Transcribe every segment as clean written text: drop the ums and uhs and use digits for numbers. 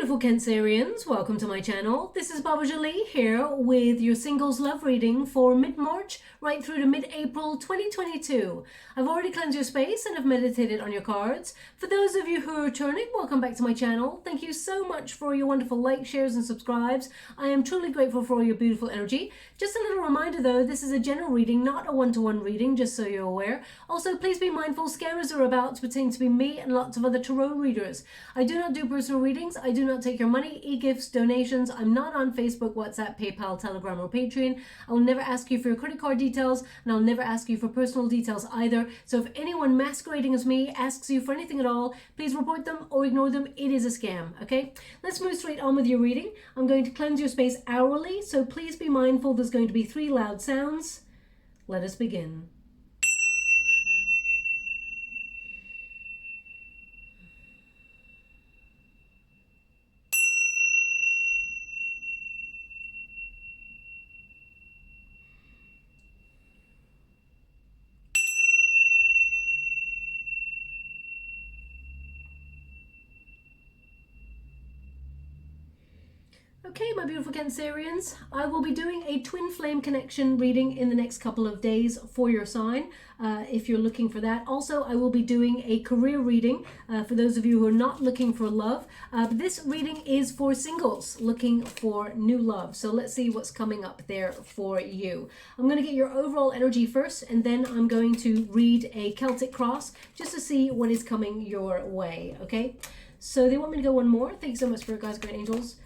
beautiful Cancerians, welcome to my channel. This is Baba Jolie here with your singles love reading for mid-March right through to mid-April 2022. I've already cleansed your space and have meditated on your cards. For those of you who are returning, welcome back to my channel. Thank you so much for your wonderful likes, shares and subscribes. I am truly grateful for all your beautiful energy. Just a little reminder though, this is a general reading, not a one-to-one reading, just so you're aware. Also, please be mindful, scammers are about to pretend to be me and lots of other tarot readers. I do not do personal readings. I do not take your money, e-gifts, donations. I'm not on Facebook, WhatsApp, PayPal, Telegram, or Patreon. I will never ask you for your credit card details, and I'll never ask you for personal details either. So if anyone masquerading as me asks you for anything at all, please report them or ignore them. It is a scam, okay? Let's move straight on with your reading. I'm going to cleanse your space hourly, so please be mindful. There's going to be 3 loud sounds. Let us begin. Okay, my beautiful Cancerians, I will be doing a twin flame connection reading in the next couple of days for your sign, if you're looking for that. Also, I will be doing a career reading for those of you who are not looking for love. But this reading is for singles looking for new love. So let's see what's coming up there for you. I'm going to get your overall energy first, and then I'm going to read a Celtic cross just to see what is coming your way, okay? So they want me to go one more. Thanks so much for it, guys, great angels.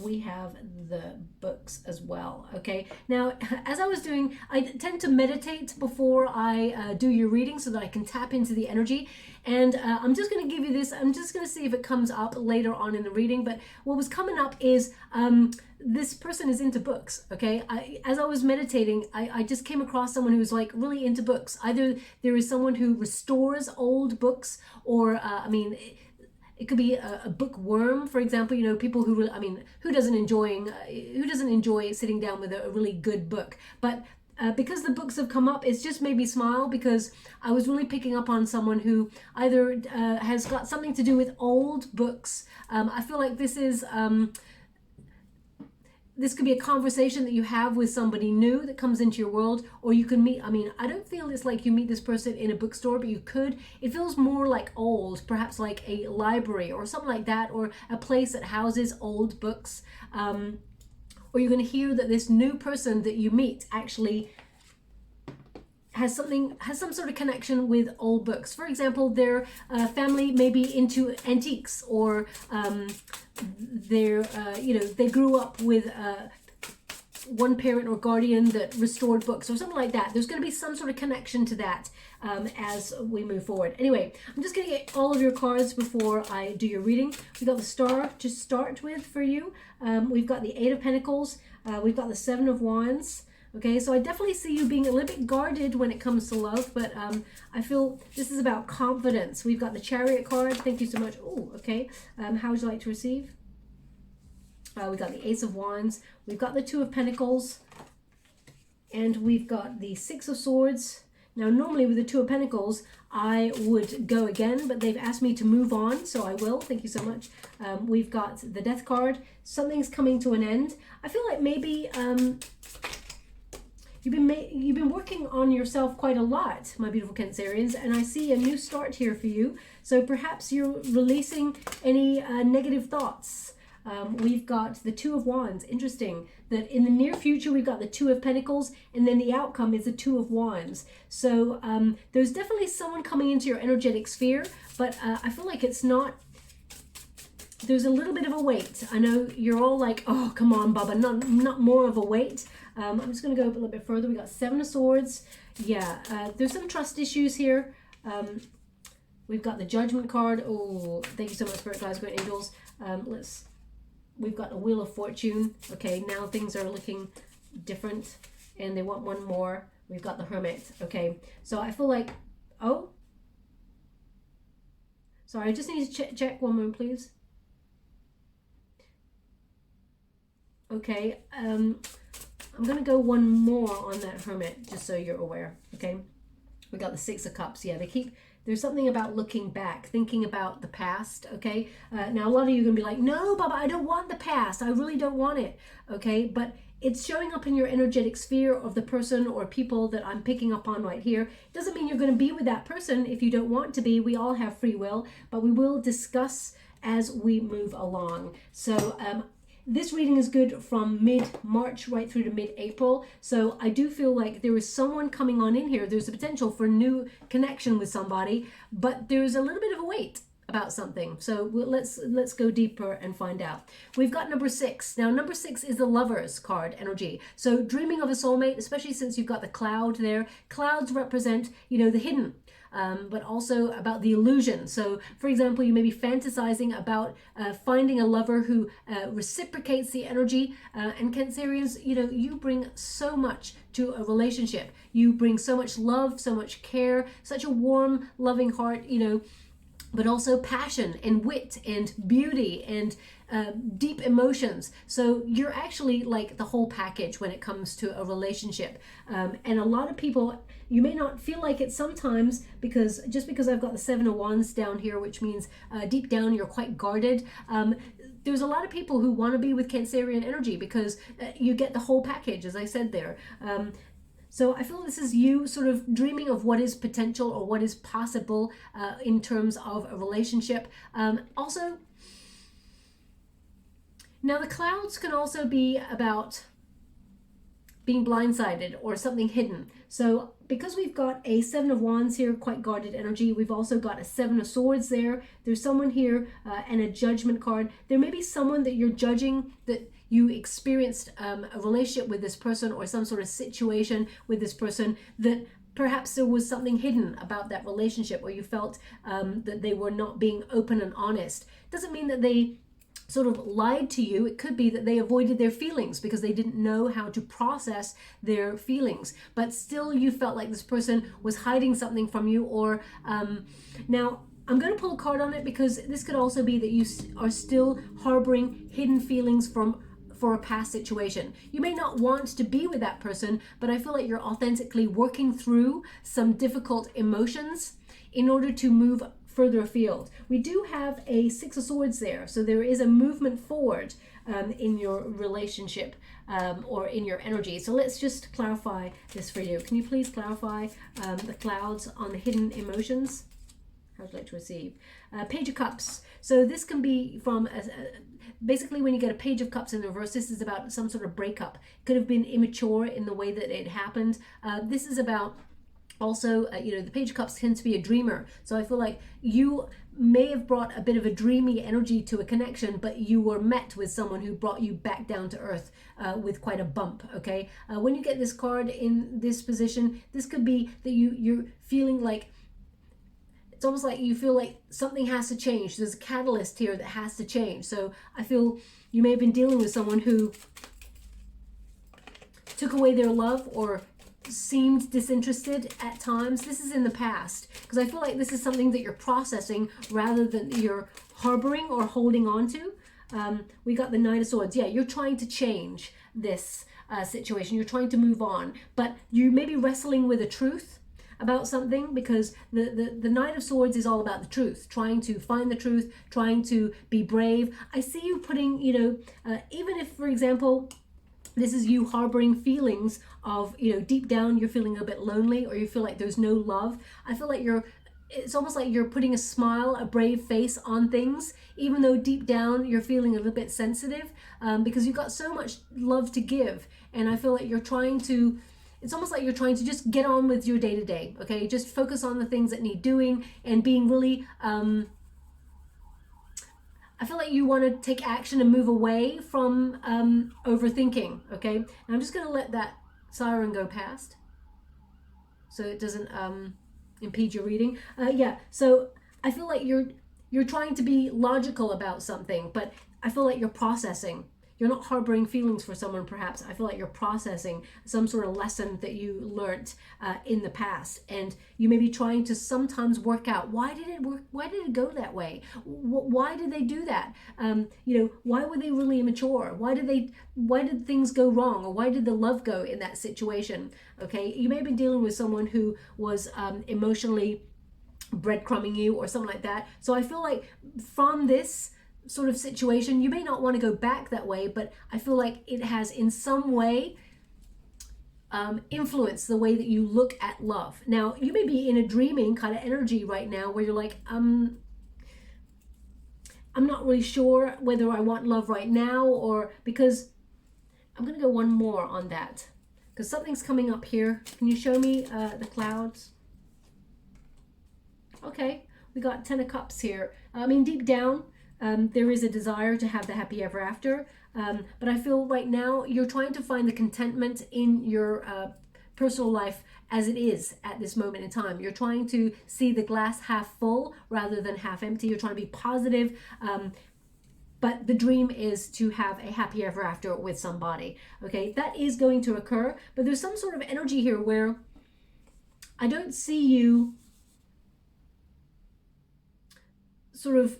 We have the books as well. Okay, now as I was doing, I tend to meditate before I do your reading so that I can tap into the energy, and I'm just going to give you this. I'm just going to see if it comes up later on in the reading, but what was coming up is this person is into books. Okay, as I was meditating, I just came across someone who's like really into books. Either there is someone who restores old books, or it could be a bookworm, for example. You know, people who really, who doesn't enjoy sitting down with a really good book? But because the books have come up, it's just made me smile, because I was really picking up on someone who either has got something to do with old books. I feel like this is this could be a conversation that you have with somebody new that comes into your world, or you can meet, I don't feel it's like you meet this person in a bookstore, but you could. It feels more like old, perhaps like a library or something like that, or a place that houses old books. Or you're going to hear that this new person that you meet actually has some sort of connection with old books. For example, their family may be into antiques, or they grew up with one parent or guardian that restored books or something like that. There's going to be some sort of connection to that as we move forward. Anyway, I'm just going to get all of your cards before I do your reading. We've got the Star to start with for you. We've got the 8 of Pentacles. We've got the 7 of Wands. Okay, so I definitely see you being a little bit guarded when it comes to love, but I feel this is about confidence. We've got the Chariot card. Thank you so much. Oh, okay. How would you like to receive? We've got the Ace of Wands. We've got the 2 of Pentacles. And we've got the 6 of Swords. Now, normally with the 2 of Pentacles, I would go again, but they've asked me to move on, so I will. Thank you so much. We've got the Death card. Something's coming to an end. I feel like maybe you've been working on yourself quite a lot, my beautiful Cancerians, and I see a new start here for you. So perhaps you're releasing any negative thoughts. We've got the 2 of Wands. Interesting that in the near future we've got the 2 of Pentacles, and then the outcome is the 2 of Wands. So there's definitely someone coming into your energetic sphere, but I feel like it's not. There's a little bit of a weight. I know you're all like, oh, come on, Baba, not more of a weight. I'm just going to go a little bit further. We got 7 of Swords. Yeah, there's some trust issues here. We've got the Judgment card. Oh, thank you so much, Spirit Guides, great angels. We've got the Wheel of Fortune. Okay, now things are looking different, and they want one more. We've got the Hermit. Okay, so I feel like, oh, sorry, I just need to check one moment, please. Okay, I'm going to go one more on that Hermit, just so you're aware, okay? We got the 6 of Cups. Yeah, they keep There's something about looking back, thinking about the past, okay? Now, a lot of you are going to be like, no, Baba, I don't want the past. I really don't want it, okay? But it's showing up in your energetic sphere of the person or people that I'm picking up on right here. It doesn't mean you're going to be with that person if you don't want to be. We all have free will, but we will discuss as we move along. So this reading is good from mid-March right through to mid-April. So I do feel like there is someone coming on in here. There's a potential for new connection with somebody, but there's a little bit of a wait about something. So let's go deeper and find out. We've got number 6. Now, number 6 is the Lovers card energy. So dreaming of a soulmate, especially since you've got the cloud there. Clouds represent, you know, the hidden. But also about the illusion. So, for example, you may be fantasizing about finding a lover who reciprocates the energy. And Cancerians, you know, you bring so much to a relationship. You bring so much love, so much care, such a warm, loving heart, you know, but also passion and wit and beauty and deep emotions. So you're actually like the whole package when it comes to a relationship. And a lot of people, you may not feel like it sometimes because I've got the 7 of Wands down here, which means deep down you're quite guarded. There's a lot of people who want to be with Cancerian energy because you get the whole package, as I said there. So I feel this is you sort of dreaming of what is potential or what is possible in terms of a relationship. Also, now the clouds can also be about being blindsided or something hidden. So because we've got a 7 of Wands here, quite guarded energy, we've also got a 7 of Swords there. There's someone here and a Judgment card. There may be someone that you're judging, that you experienced a relationship with this person or some sort of situation with this person, that perhaps there was something hidden about that relationship, or you felt that they were not being open and honest. Doesn't mean that they sort of lied to you. It could be that they avoided their feelings because they didn't know how to process their feelings, but still you felt like this person was hiding something from you. Or now I'm going to pull a card on it because this could also be that you are still harboring hidden feelings for a past situation. You may not want to be with that person, but I feel like you're authentically working through some difficult emotions in order to move further afield. We do have a 6 of Swords there, so there is a movement forward in your relationship or in your energy. So let's just clarify this for you. Can you please clarify the clouds on the hidden emotions? How would you like to receive? Page of Cups. So this can be from, basically when you get a Page of Cups in the reverse, this is about some sort of breakup. It could have been immature in the way that it happened. This is about also, you know, the Page of Cups tends to be a dreamer. So I feel like you may have brought a bit of a dreamy energy to a connection, but you were met with someone who brought you back down to earth with quite a bump, okay? When you get this card in this position, this could be that you're feeling like, it's almost like you feel like something has to change. There's a catalyst here that has to change. So I feel you may have been dealing with someone who took away their love or seemed disinterested at times. This is in the past, because I feel like this is something that you're processing rather than you're harboring or holding on to. We got the Knight of Swords. Yeah, you're trying to change this situation. You're trying to move on, but you may be wrestling with a truth about something, because the Knight of Swords is all about the truth, trying to find the truth, trying to be brave. I see you putting, you know, even if, for example, this is you harboring feelings of, you know, deep down you're feeling a bit lonely, or you feel like there's no love. I feel like it's almost like you're putting a smile, a brave face on things, even though deep down you're feeling a little bit sensitive, because you've got so much love to give. And I feel like you're trying to, it's almost like you're trying to just get on with your day-to-day, okay? Just focus on the things that need doing and being really, I feel like you want to take action and move away from overthinking, okay? And I'm just going to let that siren go past so it doesn't impede your reading. Yeah, so I feel like you're trying to be logical about something, but I feel like you're processing. You're not harboring feelings for someone, perhaps. I feel like you're processing some sort of lesson that you learnt in the past. And you may be trying to sometimes work out, why did it work? Why did it go that way? Why did they do that? You know, why were they really immature? Why did things go wrong? Or why did the love go in that situation? Okay, you may have been dealing with someone who was emotionally breadcrumbing you or something like that. So I feel like from this sort of situation, you may not want to go back that way, but I feel like it has in some way influenced the way that you look at love. Now, you may be in a dreaming kind of energy right now where you're like, I'm not really sure whether I want love right now, or because I'm going to go one more on that because something's coming up here. Can you show me the clouds? Okay, we got 10 of Cups here. I mean, deep down, there is a desire to have the happy ever after. But I feel right now you're trying to find the contentment in your personal life as it is at this moment in time. You're trying to see the glass half full rather than half empty. You're trying to be positive. But the dream is to have a happy ever after with somebody. Okay, that is going to occur. But there's some sort of energy here where I don't see you sort of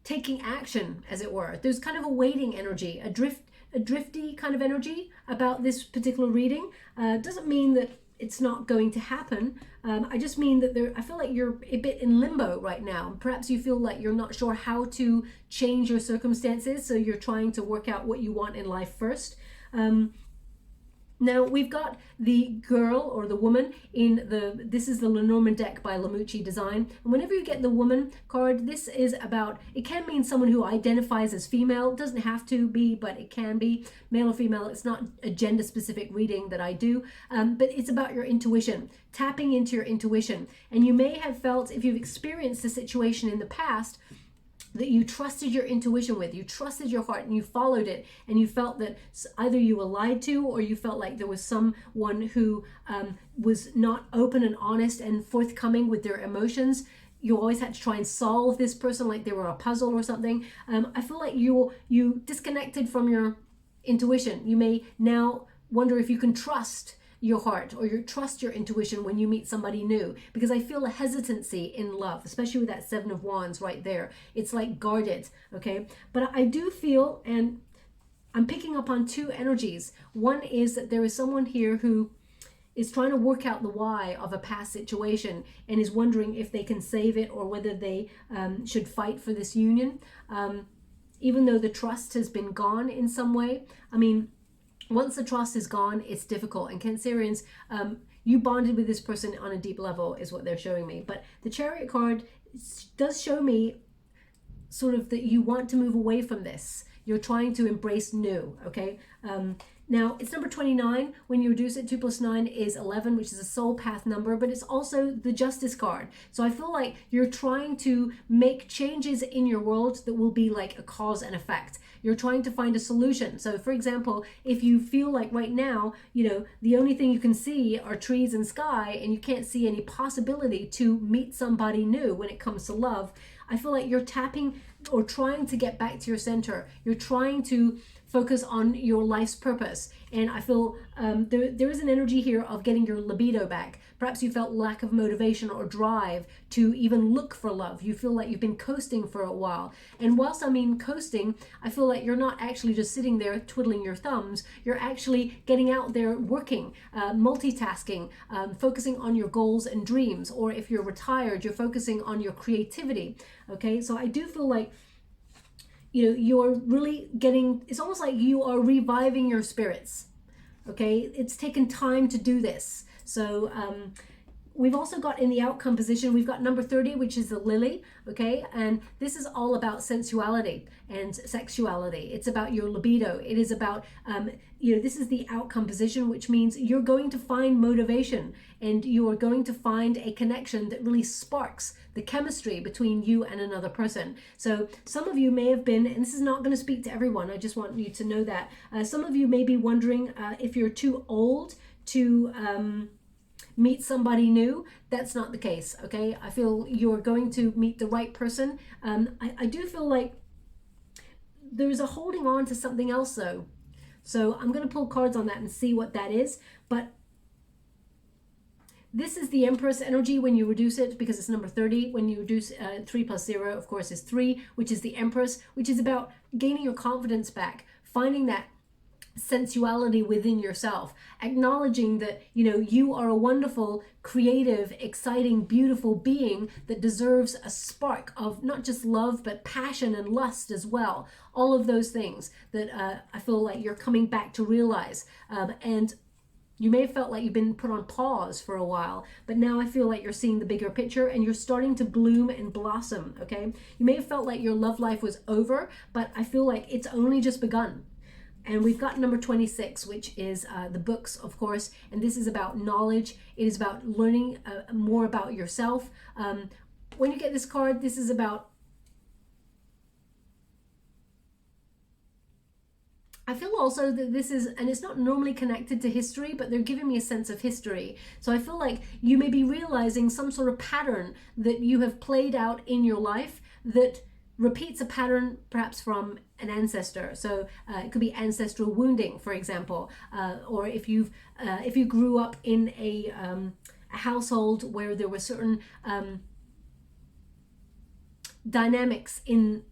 taking action, as it were. There's kind of a waiting energy, a drifty kind of energy about this particular reading. Doesn't mean that it's not going to happen. I just mean that I feel like you're a bit in limbo right now. Perhaps you feel like you're not sure how to change your circumstances, so you're trying to work out what you want in life first. Now we've got the girl or the woman in this is the Lenormand deck by Lamucci Design. And whenever you get the woman card, this is about, it can mean someone who identifies as female. It doesn't have to be, but it can be male or female. It's not a gender specific reading that I do, but it's about your intuition, tapping into your intuition. And you may have felt, if you've experienced a situation in the past that you trusted your intuition with, you trusted your heart and you followed it, and you felt that either you were lied to or you felt like there was someone who was not open and honest and forthcoming with their emotions. You always had to try and solve this person like they were a puzzle or something. I feel like you disconnected from your intuition. You may now wonder if you can trust your heart or trust your intuition when you meet somebody new, because I feel a hesitancy in love, especially with that 7 of Wands right there. It's like guarded, okay? But I do feel, and I'm picking up on 2 energies. One is that there is someone here who is trying to work out the why of a past situation and is wondering if they can save it or whether they should fight for this union, even though the trust has been gone in some way. I mean, once the trust is gone, it's difficult. And Cancerians, you bonded with this person on a deep level is what they're showing me. But the Chariot card does show me sort of that you want to move away from this. You're trying to embrace new, okay? Now, it's number 29. When you reduce it, 2 + 9 is 11, which is a soul path number, but it's also the Justice card. So I feel like you're trying to make changes in your world that will be like a cause and effect. You're trying to find a solution. So for example, if you feel like right now, you know, the only thing you can see are trees and sky, and you can't see any possibility to meet somebody new when it comes to love, I feel like you're tapping or trying to get back to your center. You're trying to focus on your life's purpose. And I feel there is an energy here of getting your libido back. Perhaps you felt lack of motivation or drive to even look for love. You feel like you've been coasting for a while. And whilst I mean coasting, I feel like you're not actually just sitting there twiddling your thumbs. You're actually getting out there working, multitasking, focusing on your goals and dreams. Or if you're retired, you're focusing on your creativity. Okay, so I do feel like, you know, you're really getting, it's almost like you are reviving your spirits. Okay, it's taken time to do this. So we've also got in the outcome position, we've got number 30, which is the lily, okay? And this is all about sensuality and sexuality. It's about your libido. It is about, you know, this is the outcome position, which means you're going to find motivation and you are going to find a connection that really sparks the chemistry between you and another person. So some of you may have been, and this is not going to speak to everyone, I just want you to know that, some of you may be wondering if you're too old to meet somebody new. That's not the case, okay? I feel you're going to meet the right person. I do feel like there's a holding on to something else though. So I'm going to pull cards on that and see what that is. But this is the Empress energy when you reduce it, because it's number 30. When you reduce 3 + 0, of course, is 3, which is the Empress, which is about gaining your confidence back, finding that sensuality within yourself, acknowledging that, you know, you are a wonderful, creative, exciting, beautiful being that deserves a spark of not just love, but passion and lust as well. All of those things that I feel like you're coming back to realize. And you may have felt like you've been put on pause for a while, but now I feel like you're seeing the bigger picture and you're starting to bloom and blossom, okay? You may have felt like your love life was over, but I feel like it's only just begun. And we've got number 26, which is the books, of course, and this is about knowledge. It is about learning more about yourself. When you get this card, this is about, I feel also that this is, and it's not normally connected to history, but they're giving me a sense of history. So I feel like you may be realizing some sort of pattern that you have played out in your life that repeats a pattern perhaps from an ancestor. So it could be ancestral wounding, for example, or if you grew up in a household where there were certain dynamics in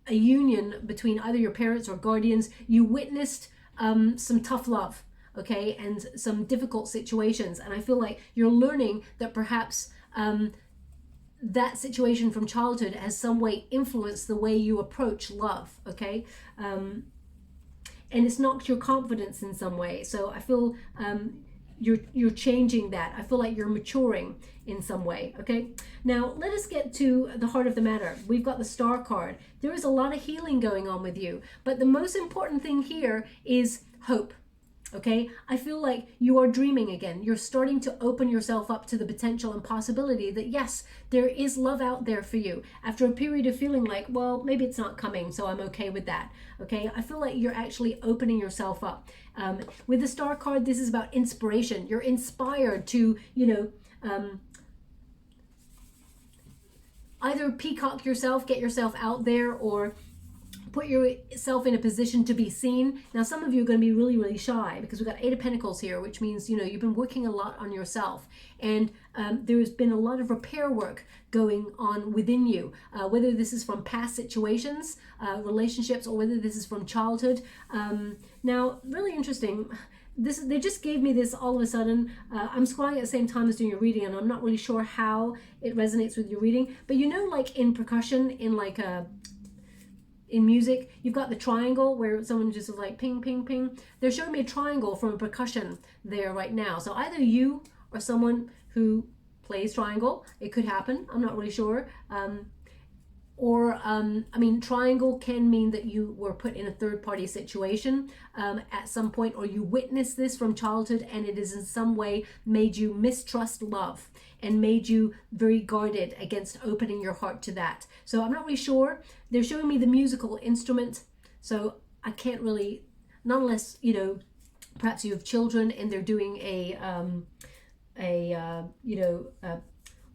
a union between either your parents or guardians, you witnessed some tough love, okay, and some difficult situations. And I feel like you're learning that perhaps that situation from childhood has some way influenced the way you approach love, okay? And it's knocked your confidence in some way. So I feel you're changing that. I feel like you're maturing in some way, okay? Now, let us get to the heart of the matter. We've got the Star card. There is a lot of healing going on with you, but the most important thing here is hope. Okay, I feel like you are dreaming again. You're starting to open yourself up to the potential and possibility that yes, there is love out there for you. After a period of feeling like, well, maybe it's not coming, so I'm okay with that. Okay, I feel like you're actually opening yourself up. With the Star card, this is about inspiration. You're inspired to, you know, either peacock yourself, get yourself out there, or put yourself in a position to be seen. Now, some of you are going to be really, really shy because we've got 8 of Pentacles here, which means, you know, you've been working a lot on yourself. And there's been a lot of repair work going on within you, whether this is from past situations, relationships, or whether this is from childhood. Now, really interesting. They just gave me this all of a sudden. I'm scrolling at the same time as doing your reading, and I'm not really sure how it resonates with your reading. But you know, like in percussion, in music, you've got the triangle where someone just is like ping, ping, ping. They're showing me a triangle from a percussion there right now. So either you or someone who plays triangle, it could happen. I'm not really sure. I mean, triangle can mean that you were put in a third-party situation at some point, or you witnessed this from childhood and it has in some way made you mistrust love and made you very guarded against opening your heart to that. So I'm not really sure. They're showing me the musical instrument, so I can't really, not unless, you know, perhaps you have children and they're doing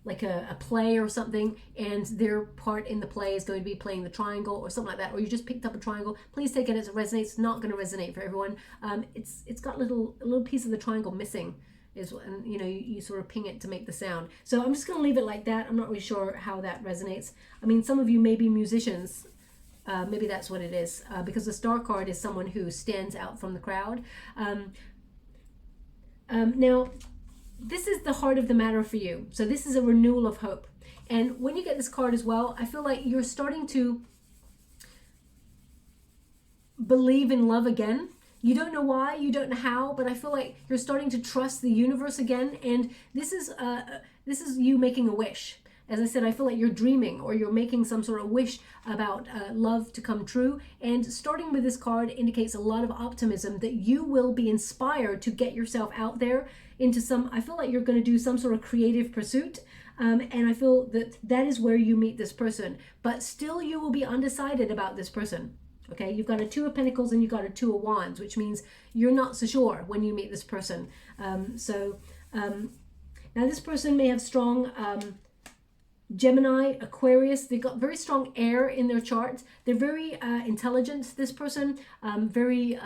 like a play or something, and their part in the play is going to be playing the triangle or something like that, or you just picked up a triangle. Please take it as it resonates. It's not going to resonate for everyone. It's got a little piece of the triangle missing, and you know, you sort of ping it to make the sound. So I'm just going to leave it like that. I'm not really sure how that resonates. I mean, some of you may be musicians. Maybe that's what it is, because the Star card is someone who stands out from the crowd. Now, this is the heart of the matter for you. So this is a renewal of hope. And when you get this card as well, I feel like you're starting to believe in love again. You don't know why, you don't know how, but I feel like you're starting to trust the universe again. And this is you making a wish. As I said, I feel like you're dreaming, or you're making some sort of wish about love to come true. And starting with this card indicates a lot of optimism that you will be inspired to get yourself out there into some, I feel like you're going to do some sort of creative pursuit. And I feel that that is where you meet this person. But still, you will be undecided about this person. Okay, you've got a 2 of Pentacles and you've got a 2 of Wands, which means you're not so sure when you meet this person. Now this person may have strong Gemini, Aquarius. They've got very strong air in their charts. They're very intelligent, this person, very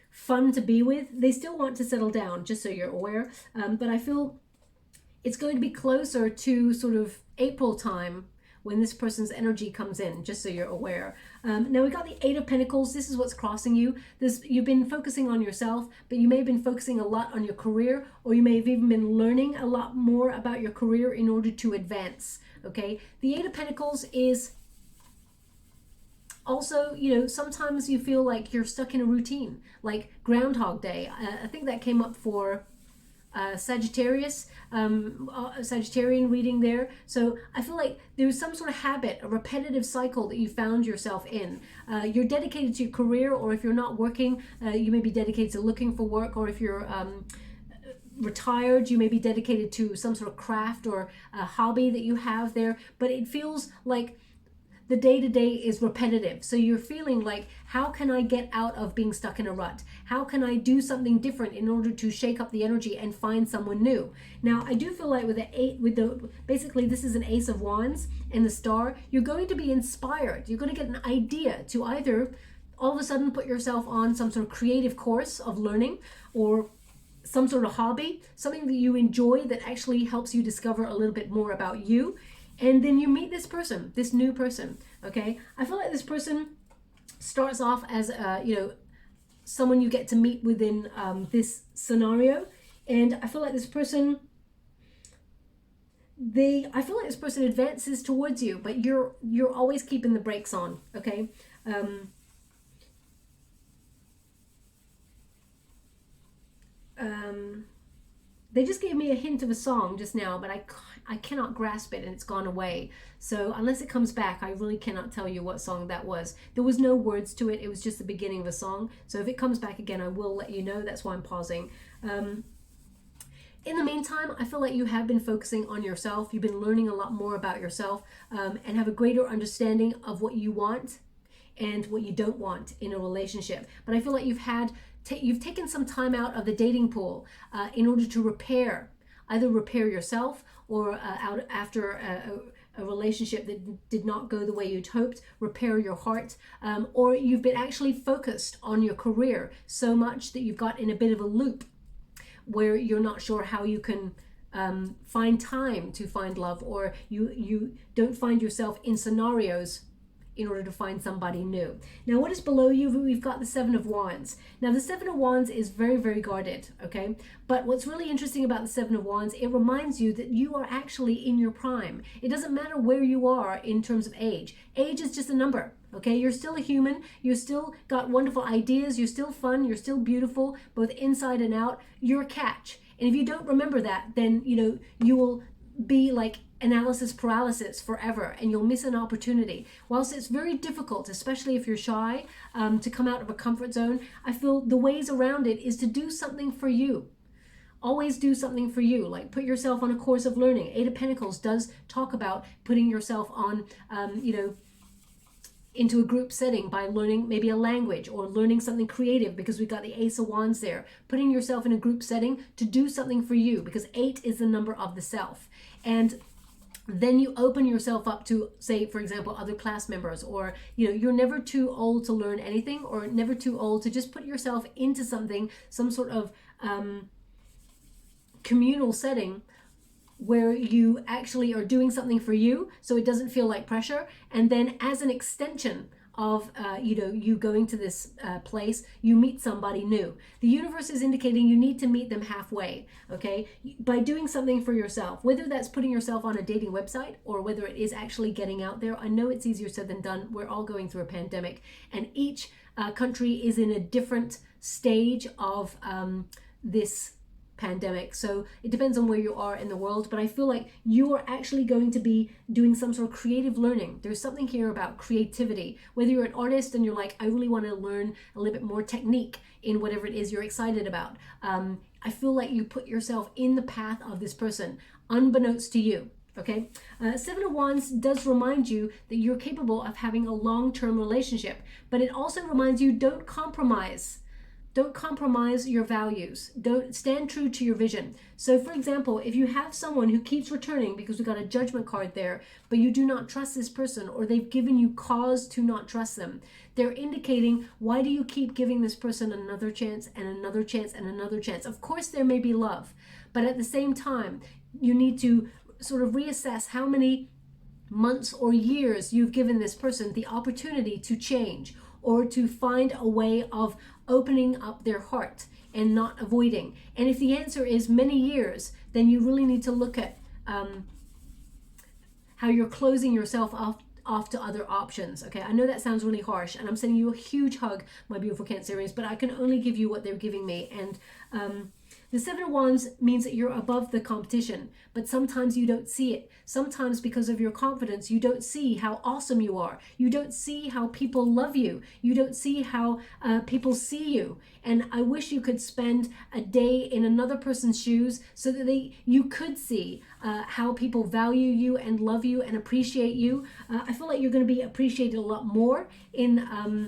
fun to be with. They still want to settle down, just so you're aware. But I feel it's going to be closer to sort of April time when this person's energy comes in, just so you're aware. Now we got the Eight of Pentacles. This is what's crossing you. You've been focusing on yourself, but you may have been focusing a lot on your career, or you may have even been learning a lot more about your career in order to advance. Okay, the Eight of Pentacles is also, you know, sometimes you feel like you're stuck in a routine, like Groundhog Day. I think that came up for Sagittarius, Sagittarian reading there. So I feel like there's some sort of habit, a repetitive cycle that you found yourself in. You're dedicated to your career, or if you're not working, you may be dedicated to looking for work, or if you're retired, you may be dedicated to some sort of craft or a hobby that you have there. But it feels like the day-to-day is repetitive. So you're feeling like, how can I get out of being stuck in a rut? How can I do something different in order to shake up the energy and find someone new? Now, I do feel like with basically this is an Ace of Wands and the Star, you're going to be inspired. You're going to get an idea to either all of a sudden put yourself on some sort of creative course of learning, or some sort of hobby, something that you enjoy that actually helps you discover a little bit more about you. And then you meet this person, this new person, okay? I feel like this person starts off as, you know, someone you get to meet within this scenario. And I feel like this person, I feel like this person advances towards you, but you're always keeping the brakes on, okay? They just gave me a hint of a song just now, but I cannot grasp it, and it's gone away. So unless it comes back, I really cannot tell you what song that was. There was no words to it. It was just the beginning of a song. So if it comes back again, I will let you know. That's why I'm pausing. In the meantime, I feel like you have been focusing on yourself. You've been learning a lot more about yourself, and have a greater understanding of what you want and what you don't want in a relationship. But I feel like you've taken some time out of the dating pool in order to either repair yourself, or after a relationship that did not go the way you'd hoped, repair your heart, or you've been actually focused on your career so much that you've got in a bit of a loop where you're not sure how you can find time to find love, or you don't find yourself in scenarios in order to find somebody new. Now, what is below you? We've got the Seven of Wands. Now, the Seven of Wands is very, very guarded, okay? But what's really interesting about the Seven of Wands, it reminds you that you are actually in your prime. It doesn't matter where you are in terms of age. Age is just a number, okay? You're still a human. You still got wonderful ideas. You're still fun. You're still beautiful, both inside and out. You're a catch. And if you don't remember that, then, you know, you will be like analysis paralysis forever, and you'll miss an opportunity. Whilst it's very difficult, especially if you're shy, to come out of a comfort zone, I feel the ways around it is to do something for you. Always do something for you, like put yourself on a course of learning. Eight of Pentacles does talk about putting yourself on, you know, into a group setting by learning maybe a language, or learning something creative, because we've got the Ace of Wands there. Putting yourself in a group setting to do something for you, because 8 is the number of the self. And then you open yourself up to, say, for example, other class members, or, you know, you're never too old to learn anything, or never too old to just put yourself into something, some sort of communal setting where you actually are doing something for you, so it doesn't feel like pressure. And then as an extension of you know, you going to this place, you meet somebody new. The universe is indicating you need to meet them halfway, okay? By doing something for yourself, whether that's putting yourself on a dating website, or whether it is actually getting out there. I know it's easier said than done. We're all going through a pandemic, and each country is in a different stage of this pandemic, so it depends on where you are in the world. But I feel like you are actually going to be doing some sort of creative learning. There's something here about creativity, whether you're an artist and you're like, I really want to learn a little bit more technique in whatever it is you're excited about. I feel like you put yourself in the path of this person unbeknownst to you. Okay, Seven of Wands does remind you that you're capable of having a long-term relationship, but it also reminds you, don't compromise. Don't compromise your values. Don't stand true to your vision. So for example, if you have someone who keeps returning, because we got a Judgment card there, but you do not trust this person, or they've given you cause to not trust them, they're indicating, why do you keep giving this person another chance and another chance and another chance? Of course there may be love, but at the same time, you need to sort of reassess how many months or years you've given this person the opportunity to change or to find a way of opening up their heart and not avoiding. And if the answer is many years, then you really need to look at how you're closing yourself off to other options. Okay, I know that sounds really harsh, and I'm sending you a huge hug, my beautiful Cancerians, but I can only give you what they're giving me. And the Seven of Wands means that you're above the competition, but sometimes you don't see it. Sometimes because of your confidence, you don't see how awesome you are. You don't see how people love you. You don't see how people see you. And I wish you could spend a day in another person's shoes so that you could see how people value you and love you and appreciate you. I feel like you're going to be appreciated a lot more in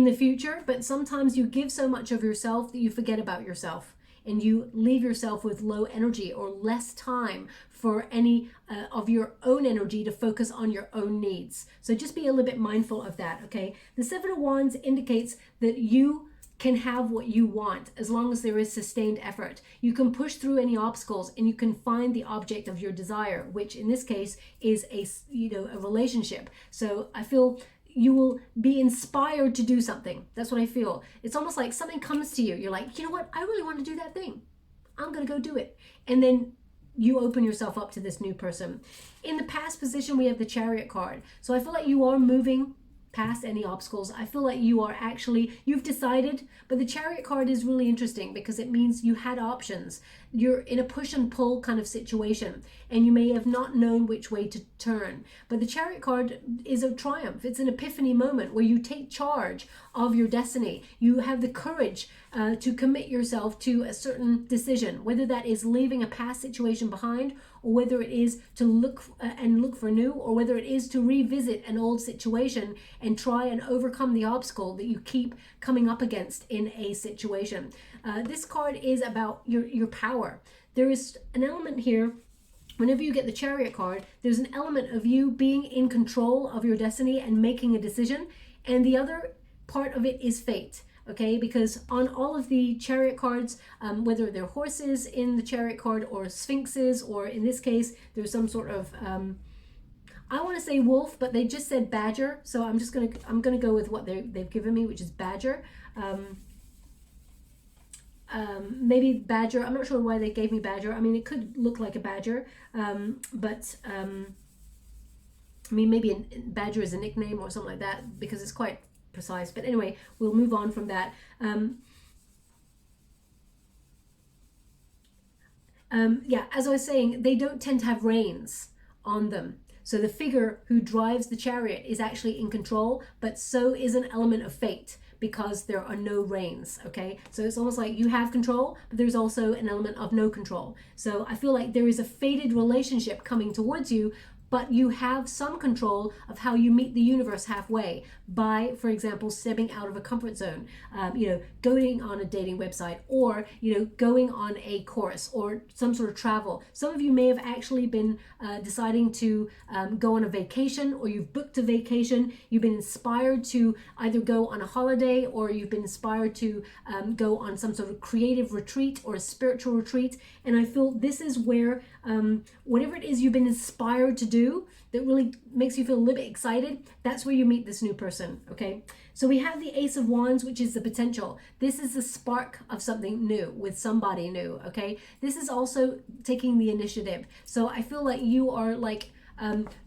the future, but sometimes you give so much of yourself that you forget about yourself and you leave yourself with low energy or less time for any of your own energy to focus on your own needs. So just be a little bit mindful of that, okay? The Seven of Wands indicates that you can have what you want as long as there is sustained effort. You can push through any obstacles and you can find the object of your desire, which in this case is a relationship. So I feel you will be inspired to do something. That's what I feel. It's almost like something comes to you. You're like, you know what? I really want to do that thing. I'm going to go do it. And then you open yourself up to this new person. In the past position, we have the Chariot card. So I feel like you are moving past any obstacles. I feel like you've decided, but the Chariot card is really interesting because it means you had options. You're in a push and pull kind of situation and you may have not known which way to turn. But the Chariot card is a triumph. It's an epiphany moment where you take charge of your destiny. You have the courage to commit yourself to a certain decision, whether that is leaving a past situation behind or whether it is to look for new, or whether it is to revisit an old situation and try and overcome the obstacle that you keep coming up against in a situation. This card is about your power. There is an element here. Whenever you get the Chariot card, there's an element of you being in control of your destiny and making a decision. And the other part of it is fate. Okay, because on all of the Chariot cards, whether they're horses in the Chariot card or sphinxes, or in this case, there's some sort of, I want to say wolf, but they just said badger. So I'm gonna go with what they've given me, which is badger. Maybe badger. I'm not sure why they gave me badger. I mean, it could look like a badger, but I mean, maybe badger is a nickname or something like that because it's quite precise. But anyway, we'll move on from that. Yeah, as I was saying, they don't tend to have reins on them. So the figure who drives the chariot is actually in control, but so is an element of fate because there are no reins, okay? So it's almost like you have control, but there's also an element of no control. So I feel like there is a fated relationship coming towards you, but you have some control of how you meet the universe halfway by, for example, stepping out of a comfort zone, going on a dating website, or, going on a course or some sort of travel. Some of you may have actually been deciding to go on a vacation, or you've booked a vacation. You've been inspired to either go on a holiday, or you've been inspired to go on some sort of creative retreat or a spiritual retreat. And I feel this is where whatever it is you've been inspired to do that really makes you feel a little bit excited, that's where you meet this new person, okay? So we have the Ace of Wands, which is the potential. This is the spark of something new with somebody new, okay? This is also taking the initiative. So I feel like you are like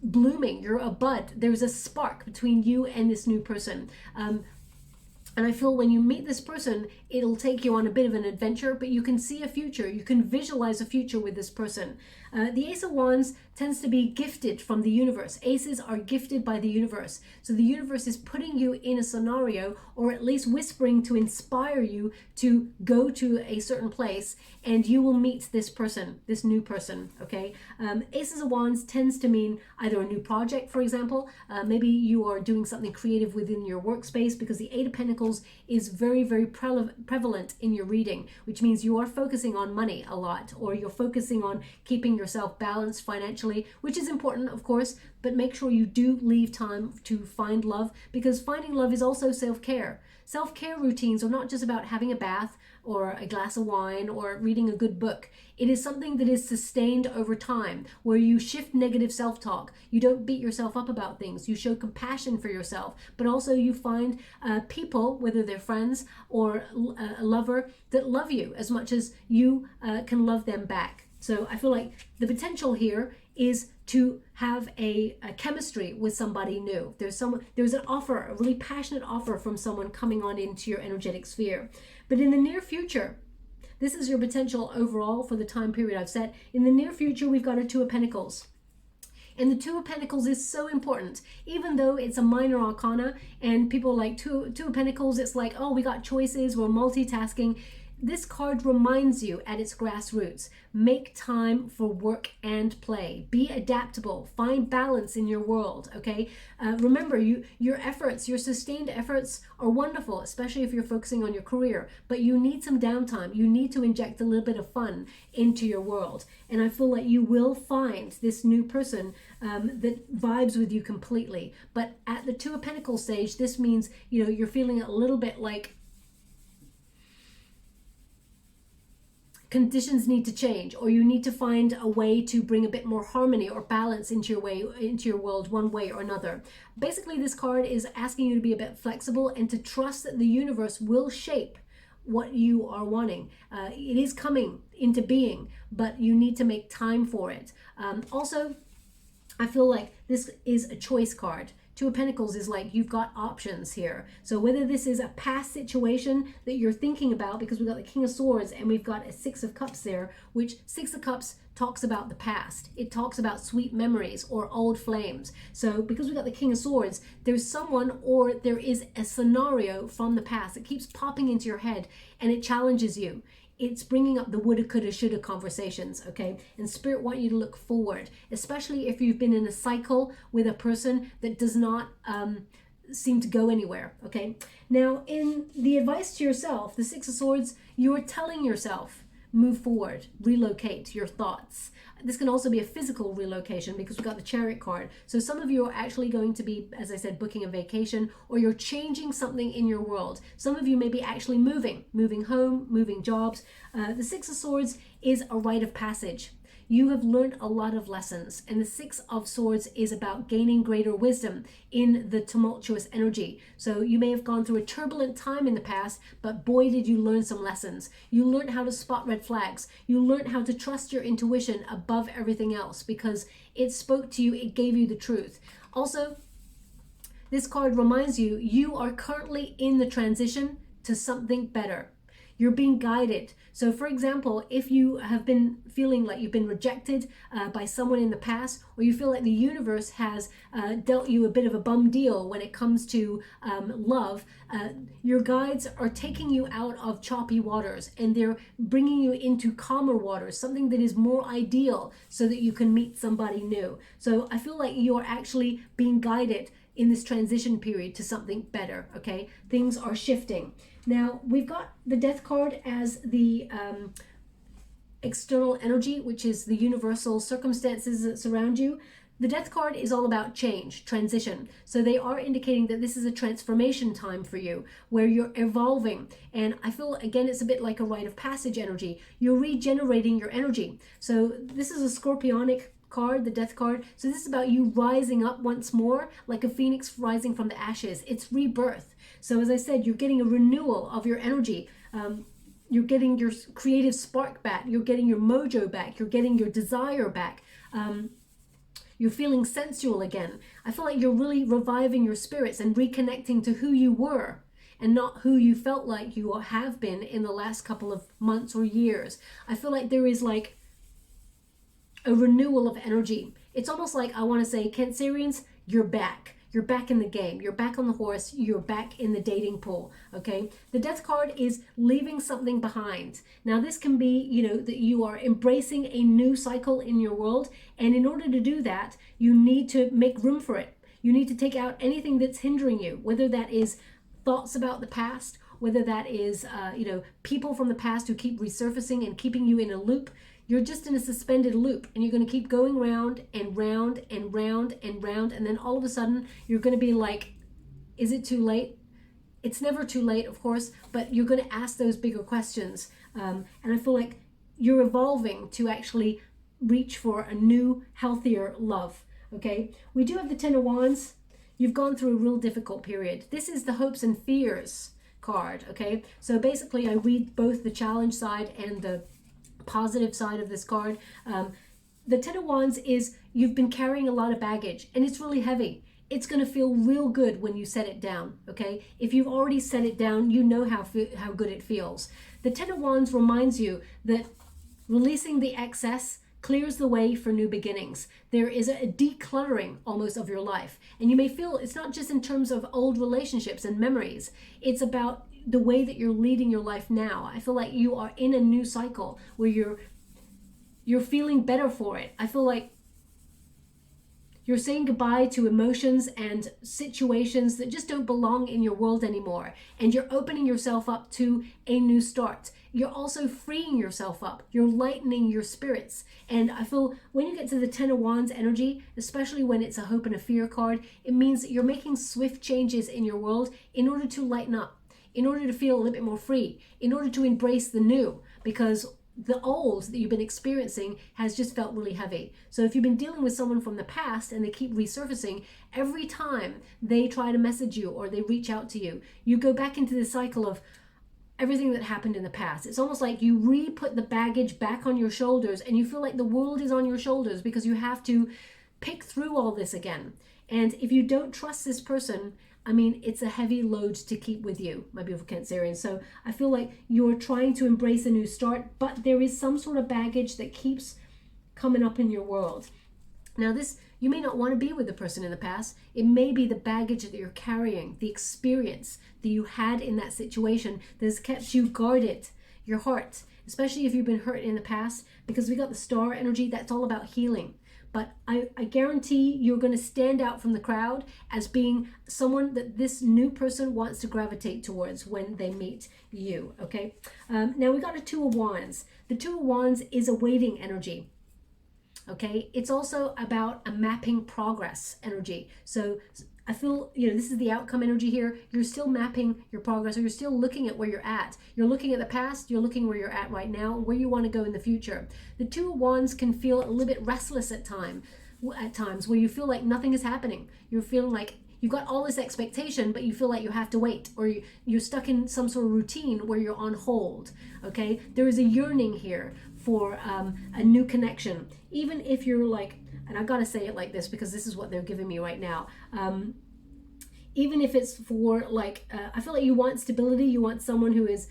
blooming, you're a bud. There's a spark between you and this new person. And I feel when you meet this person, it'll take you on a bit of an adventure, but you can see a future. You can visualize a future with this person. The Ace of Wands tends to be gifted from the universe. Aces are gifted by the universe. So the universe is putting you in a scenario, or at least whispering to inspire you to go to a certain place, and you will meet this person, this new person, okay? Aces of Wands tends to mean either a new project, for example. Maybe you are doing something creative within your workspace, because the Eight of Pentacles is very, very prevalent in your reading, which means you are focusing on money a lot, or you're focusing on keeping yourself balanced financially, which is important, of course, but make sure you do leave time to find love, because finding love is also self-care. Self-care routines are not just about having a bath or a glass of wine or reading a good book. It is something that is sustained over time, where you shift negative self-talk. You don't beat yourself up about things. You show compassion for yourself, but also you find people, whether they're friends or a lover, that love you as much as you can love them back. So I feel like the potential here is to have a chemistry with somebody new. There's an offer, a really passionate offer from someone coming on into your energetic sphere. But in the near future, this is your potential overall for the time period I've set. In the near future, we've got a Two of Pentacles. And the Two of Pentacles is so important, even though it's a minor arcana and people like Two of Pentacles, it's like, oh, we got choices, we're multitasking. This card reminds you at its grassroots, make time for work and play. Be adaptable. Find balance in your world, okay? Remember, your efforts, your sustained efforts are wonderful, especially if you're focusing on your career, but you need some downtime. You need to inject a little bit of fun into your world. And I feel like you will find this new person that vibes with you completely. But at the Two of Pentacles stage, this means, you know, you're feeling a little bit like conditions need to change, or you need to find a way to bring a bit more harmony or balance into your world one way or another. Basically, this card is asking you to be a bit flexible and to trust that the universe will shape what you are wanting. It is coming into being, but you need to make time for it. Also, I feel like this is a choice card. Two of Pentacles is like you've got options here. So whether this is a past situation that you're thinking about, because we've got the King of Swords and we've got a Six of Cups there, which Six of Cups talks about the past. It talks about sweet memories or old flames. So because we've got the King of Swords, there's someone or there is a scenario from the past that keeps popping into your head and it challenges you. It's bringing up the woulda, coulda, shoulda conversations, okay? And Spirit want you to look forward, especially if you've been in a cycle with a person that does not seem to go anywhere, okay? Now, in the advice to yourself, the Six of Swords, you're telling yourself, move forward, relocate your thoughts. This can also be a physical relocation because we've got the Chariot card. So some of you are actually going to be, as I said, booking a vacation, or you're changing something in your world. Some of you may be actually moving home, moving jobs. The Six of Swords is a rite of passage. You have learned a lot of lessons, and the Six of Swords is about gaining greater wisdom in the tumultuous energy. So you may have gone through a turbulent time in the past, but boy, did you learn some lessons. You learned how to spot red flags. You learned how to trust your intuition above everything else because it spoke to you, it gave you the truth. Also, this card reminds you, you are currently in the transition to something better. You're being guided. So for example, if you have been feeling like you've been rejected by someone in the past, or you feel like the universe has dealt you a bit of a bum deal when it comes to love, your guides are taking you out of choppy waters and they're bringing you into calmer waters, something that is more ideal so that you can meet somebody new. So I feel like you're actually being guided in this transition period to something better, okay? Things are shifting. Now, we've got the Death card as the external energy, which is the universal circumstances that surround you. The Death card is all about change, transition. So they are indicating that this is a transformation time for you, where you're evolving. And I feel, again, it's a bit like a rite of passage energy. You're regenerating your energy. So this is a scorpionic card, the Death card. So this is about you rising up once more, like a phoenix rising from the ashes. It's rebirth. So as I said, you're getting a renewal of your energy. You're getting your creative spark back. You're getting your mojo back. You're getting your desire back. You're feeling sensual again. I feel like you're really reviving your spirits and reconnecting to who you were and not who you felt like you have been in the last couple of months or years. I feel like there is like a renewal of energy. It's almost like, I want to say, Cancerians, you're back. You're back in the game. You're back on the horse. You're back in the dating pool, okay? The Death card is leaving something behind. Now, this can be, you know, that you are embracing a new cycle in your world. And in order to do that, you need to make room for it. You need to take out anything that's hindering you, whether that is thoughts about the past, whether that is, you know, people from the past who keep resurfacing and keeping you in a loop. You're just in a suspended loop and you're going to keep going round and round and round and round. And then all of a sudden you're going to be like, is it too late? it's never too late, of course, but you're going to ask those bigger questions. And I feel like you're evolving to actually reach for a new, healthier love. Okay, we do have the Ten of Wands. You've gone through a real difficult period. This is the hopes and fears card. Okay, so basically I read both the challenge side and the positive side of this card. The Ten of Wands is you've been carrying a lot of baggage and it's really heavy. It's going to feel real good when you set it down. Okay, if you've already set it down, you know how good it feels. The Ten of Wands reminds you that releasing the excess clears the way for new beginnings. There is a decluttering almost of your life. And you may feel it's not just in terms of old relationships and memories. It's about the way that you're leading your life now. I feel like you are in a new cycle where you're feeling better for it. I feel like you're saying goodbye to emotions and situations that just don't belong in your world anymore. And you're opening yourself up to a new start. You're also freeing yourself up. You're lightening your spirits. And I feel when you get to the Ten of Wands energy, especially when it's a hope and a fear card, it means that you're making swift changes in your world in order to lighten up, in order to feel a little bit more free, in order to embrace the new, because the old that you've been experiencing has just felt really heavy. So if you've been dealing with someone from the past and they keep resurfacing, every time they try to message you or they reach out to you, you go back into the cycle of everything that happened in the past. It's almost like you re-put the baggage back on your shoulders and you feel like the world is on your shoulders because you have to pick through all this again. And if you don't trust this person, I mean, it's a heavy load to keep with you, my beautiful Cancerians. So I feel like you're trying to embrace a new start, but there is some sort of baggage that keeps coming up in your world. Now this, you may not want to be with the person in the past. It may be the baggage that you're carrying, the experience that you had in that situation that has kept you guarded, your heart, especially if you've been hurt in the past, because we got the star energy, that's all about healing. But I guarantee you're going to stand out from the crowd as being someone that this new person wants to gravitate towards when they meet you, okay? Now we got a Two of Wands. The Two of Wands is a waiting energy, okay? It's also about a mapping progress energy. So I feel, this is the outcome energy here. You're still mapping your progress, or you're still looking at where you're at. You're looking at the past, you're looking where you're at right now, where you want to go in the future. The Two of Wands can feel a little bit restless at times where you feel like nothing is happening. You're feeling like you've got all this expectation, but you feel like you have to wait, or you're stuck in some sort of routine where you're on hold, okay? There is a yearning here for a new connection. Even if you're like, and I've got to say it like this because this is what they're giving me right now. Even if it's for like, I feel like you want stability, you want someone who is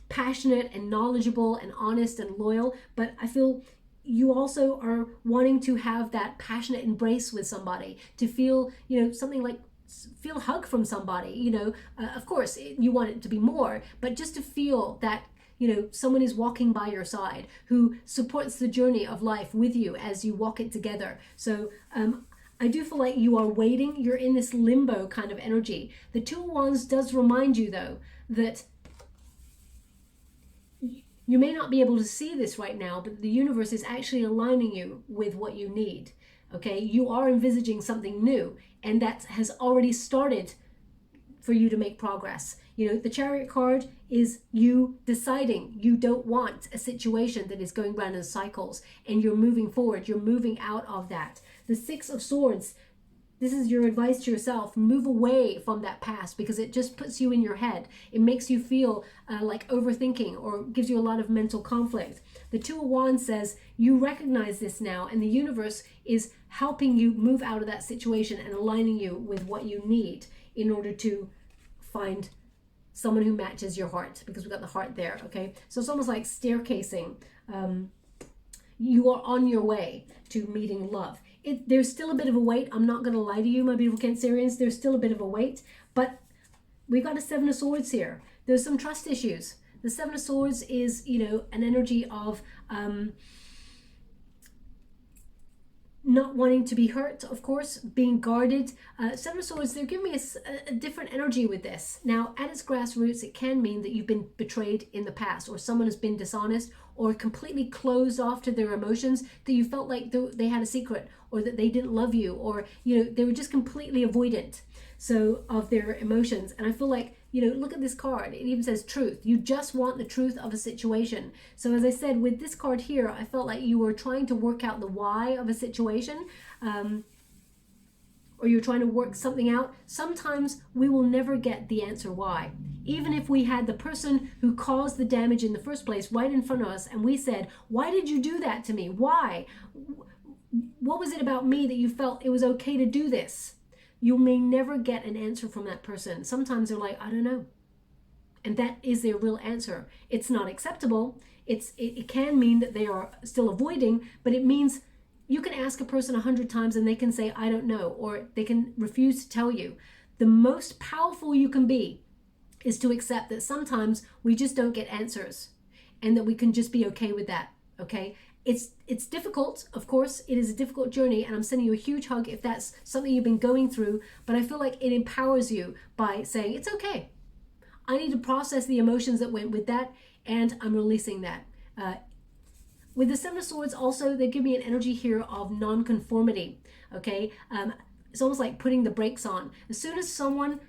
passionate and knowledgeable and honest and loyal, but I feel you also are wanting to have that passionate embrace with somebody, to feel, something like, feel a hug from somebody, of course you want it to be more, but just to feel that someone is walking by your side who supports the journey of life with you as you walk it together. So I do feel like you are waiting. You're in this limbo kind of energy. The Two of Wands does remind you, though, that you may not be able to see this right now, but the universe is actually aligning you with what you need. Okay, you are envisaging something new, and that has already started for you to make progress. The Chariot card is you deciding you don't want a situation that is going round in cycles, and you're moving forward, you're moving out of that. The Six of Swords, this is your advice to yourself. Move away from that past because it just puts you in your head. It makes you feel like overthinking, or gives you a lot of mental conflict. The Two of Wands says you recognize this now, and the universe is helping you move out of that situation and aligning you with what you need in order to find someone who matches your heart, because we got the heart there, okay? So it's almost like staircasing. You are on your way to meeting love. There's still a bit of a wait. I'm not going to lie to you, my beautiful Cancerians. There's still a bit of a wait, but we got a Seven of Swords here. There's some trust issues. The Seven of Swords is, an energy of not wanting to be hurt, of course, being guarded. Seven of Swords, they're giving me a different energy with this. Now, at its grassroots, it can mean that you've been betrayed in the past, or someone has been dishonest, or completely closed off to their emotions, that you felt like they had a secret, or that they didn't love you, or they were just completely avoidant. So of their emotions. And I feel like, you know, look at this card. It even says truth. You just want the truth of a situation. So as I said, with this card here, I felt like you were trying to work out the why of a situation, or you're trying to work something out. Sometimes we will never get the answer why. Even if we had the person who caused the damage in the first place right in front of us, and we said, why did you do that to me? Why? What was it about me that you felt it was okay to do this? You may never get an answer from that person. Sometimes they're like, I don't know. And that is their real answer. It's not acceptable. It can mean that they are still avoiding, but it means you can ask a person 100 times and they can say, I don't know, or they can refuse to tell you. The most powerful you can be is to accept that sometimes we just don't get answers, and that we can just be okay with that, okay? It's difficult, of course. It is a difficult journey, and I'm sending you a huge hug if that's something you've been going through, but I feel like it empowers you by saying, it's okay. I need to process the emotions that went with that, and I'm releasing that. With the Seven of Swords also, they give me an energy here of non-conformity, okay? It's almost like putting the brakes on. As soon as someone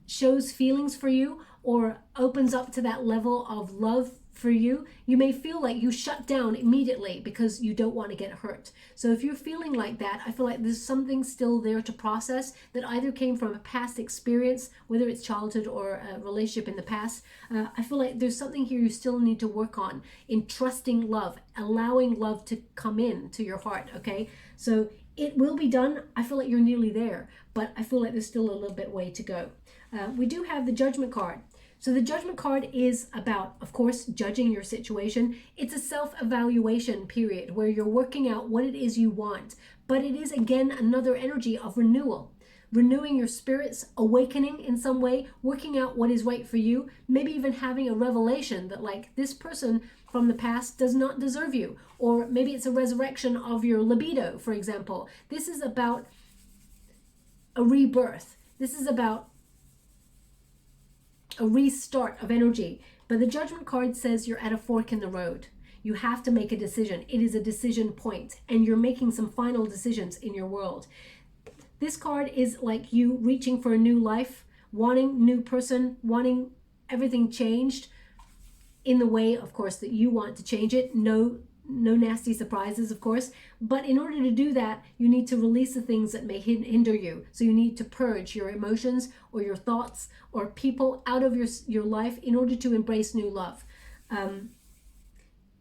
shows feelings for you or opens up to that level of love for you, you may feel like you shut down immediately because you don't want to get hurt. So if you're feeling like that, I feel like there's something still there to process that either came from a past experience, whether it's childhood or a relationship in the past. I feel like there's something here you still need to work on in trusting love, allowing love to come in to your heart, okay? So it will be done. I feel like you're nearly there, but I feel like there's still a little bit way to go. We do have the Judgment card. So the Judgment card is about, of course, judging your situation. It's a self-evaluation period where you're working out what it is you want. But it is, again, another energy of renewal. Renewing your spirits, awakening in some way, working out what is right for you, maybe even having a revelation that, like, this person from the past does not deserve you. Or maybe it's a resurrection of your libido, for example. This is about a rebirth. This is about a restart of energy. But the Judgment card says you're at a fork in the road. You have to make a decision. It is a decision point, and you're making some final decisions in your world. This card is like you reaching for a new life, wanting new person, wanting everything changed in the way, of course, that you want to change it. No nasty surprises, of course. But in order to do that, you need to release the things that may hinder you. So you need to purge your emotions or your thoughts or people out of your life in order to embrace new love. And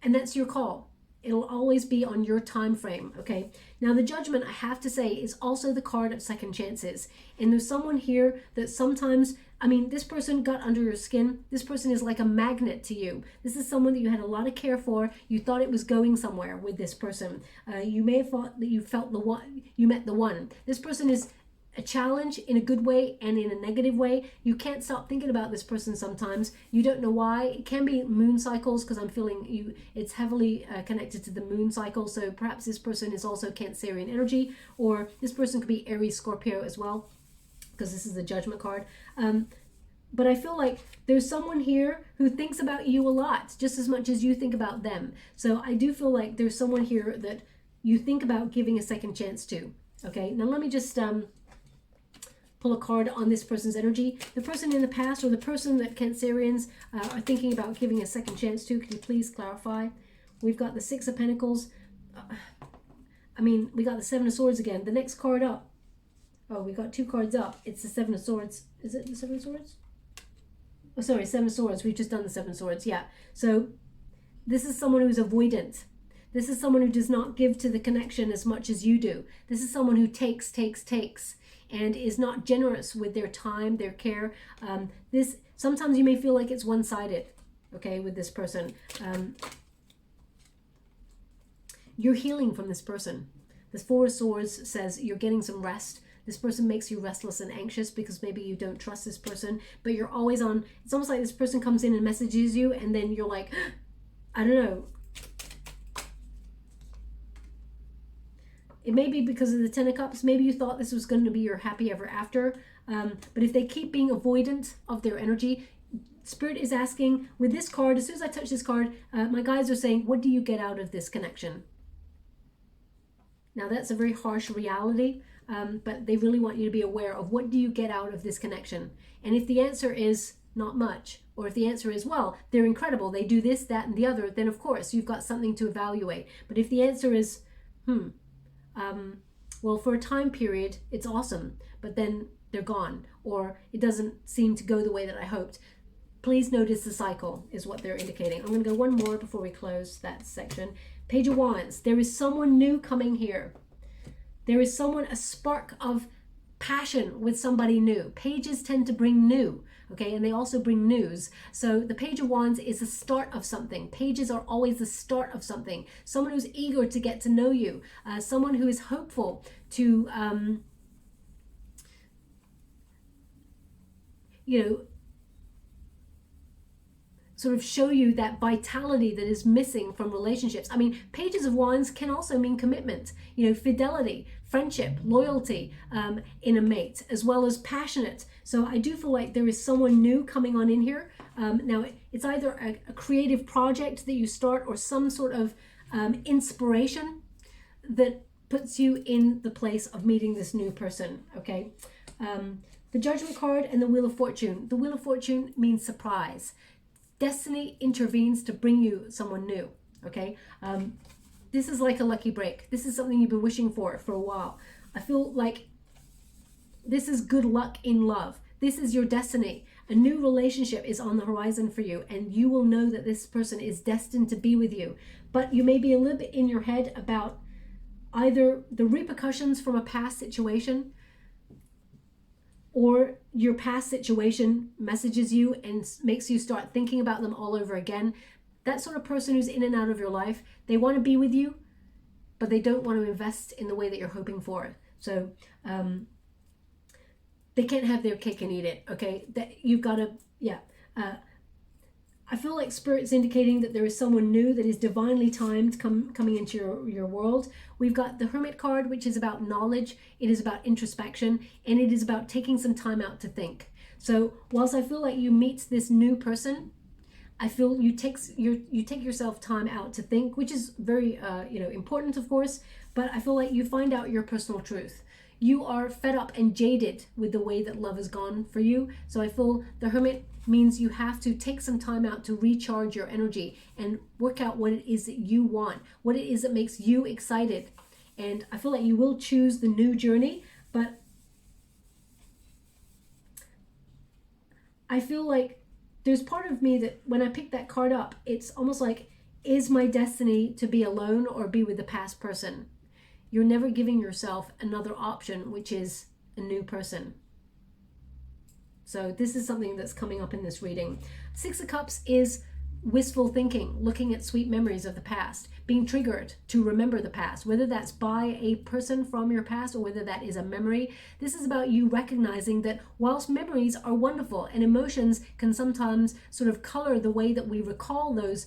that's your call. It'll always be on your time frame, okay? Now, the Judgment, I have to say, is also the card of second chances. And there's someone here that sometimes, I mean, this person got under your skin. This person is like a magnet to you. This is someone that you had a lot of care for. You thought it was going somewhere with this person. You may have thought that you felt the one, you met the one. This person is a challenge in a good way and in a negative way. You can't stop thinking about this person sometimes. You don't know why. It can be moon cycles, because I'm feeling you. It's heavily connected to the moon cycle. So perhaps this person is also Cancerian energy, or this person could be Aries, Scorpio as well, because this is the Judgment card. But I feel like there's someone here who thinks about you a lot, just as much as you think about them. So I do feel like there's someone here that you think about giving a second chance to. Okay, now let me just pull a card on this person's energy. The person in the past, or the person that Cancerians are thinking about giving a second chance to, can you please clarify? We've got the Six of Pentacles. We got the Seven of Swords again. The next card up. Oh, we got two cards up. It's the Seven of Swords. Is it the Seven of Swords? Oh, sorry, Seven of Swords. We've just done the Seven of Swords. Yeah. So this is someone who's avoidant. This is someone who does not give to the connection as much as you do. This is someone who takes, and is not generous with their time, their care. Sometimes you may feel like it's one-sided, okay, with this person. You're healing from this person. This Four of Swords says you're getting some rest. This person makes you restless and anxious because maybe you don't trust this person, but you're always on. It's almost like this person comes in and messages you, and then you're like, I don't know. It may be because of the Ten of Cups. Maybe you thought this was going to be your happy ever after. But if they keep being avoidant of their energy, Spirit is asking, with this card, as soon as I touch this card, my guides are saying, what do you get out of this connection? Now, that's a very harsh reality. but they really want you to be aware of what do you get out of this connection. And if the answer is not much, or if the answer is, well, they're incredible, they do this, that, and the other, then of course you've got something to evaluate. But if the answer is, well, for a time period, it's awesome, but then they're gone, or it doesn't seem to go the way that I hoped, please notice the cycle is what they're indicating. I'm going to go one more before we close that section. Page of Wands. There is someone new coming here. There is someone, a spark of passion with somebody new. Pages tend to bring new, okay, and they also bring news. So the Page of Wands is the start of something. Pages are always the start of something. Someone who's eager to get to know you, someone who is hopeful to, sort of show you that vitality that is missing from relationships. I mean, Pages of Wands can also mean commitment, fidelity, friendship, loyalty in a mate, as well as passionate. So I do feel like there is someone new coming on in here. Now, it's either a creative project that you start or some sort of inspiration that puts you in the place of meeting this new person, okay? The Judgment card and the Wheel of Fortune. The Wheel of Fortune means surprise. Destiny intervenes to bring you someone new, okay? This is like a lucky break. This is something you've been wishing for a while. I feel like this is good luck in love. This is your destiny. A new relationship is on the horizon for you, and you will know that this person is destined to be with you. But you may be a little bit in your head about either the repercussions from a past situation, or your past situation messages you and makes you start thinking about them all over again. That sort of person who's in and out of your life, they want to be with you, but they don't want to invest in the way that you're hoping for. So they can't have their cake and eat it, okay? That you've got to, I feel like Spirit's indicating that there is someone new that is divinely timed coming into your world. We've got the Hermit card, which is about knowledge. It is about introspection, and it is about taking some time out to think. So whilst I feel like you meet this new person, I feel you take yourself time out to think, which is very important, of course, but I feel like you find out your personal truth. You are fed up and jaded with the way that love has gone for you. So I feel the Hermit means you have to take some time out to recharge your energy and work out what it is that you want, what it is that makes you excited. And I feel like you will choose the new journey, but I feel like there's part of me that when I pick that card up, it's almost like, is my destiny to be alone or be with the past person? You're never giving yourself another option, which is a new person. So this is something that's coming up in this reading. Six of Cups is wistful thinking, looking at sweet memories of the past, being triggered to remember the past, whether that's by a person from your past or whether that is a memory. This is about you recognizing that whilst memories are wonderful and emotions can sometimes sort of color the way that we recall those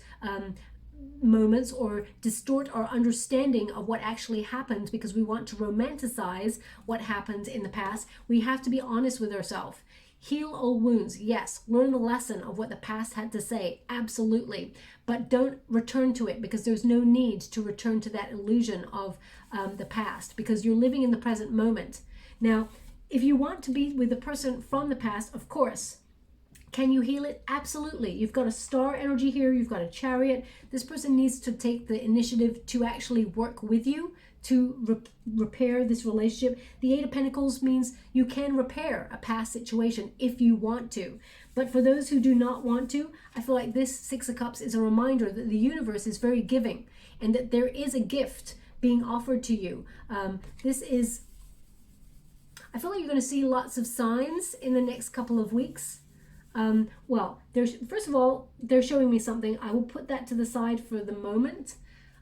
moments or distort our understanding of what actually happened because we want to romanticize what happened in the past, we have to be honest with ourselves. Heal old wounds, yes. Learn the lesson of what the past had to say, absolutely. But don't return to it, because there's no need to return to that illusion of the past, because you're living in the present moment. Now, if you want to be with the person from the past, of course. Can you heal it? Absolutely. You've got a star energy here. You've got a chariot. This person needs to take the initiative to actually work with you to repair this relationship. The Eight of Pentacles means you can repair a past situation if you want to. But for those who do not want to, I feel like this Six of Cups is a reminder that the universe is very giving and that there is a gift being offered to you. I feel like you're going to see lots of signs in the next couple of weeks. Well, first of all, they're showing me something. I will put that to the side for the moment.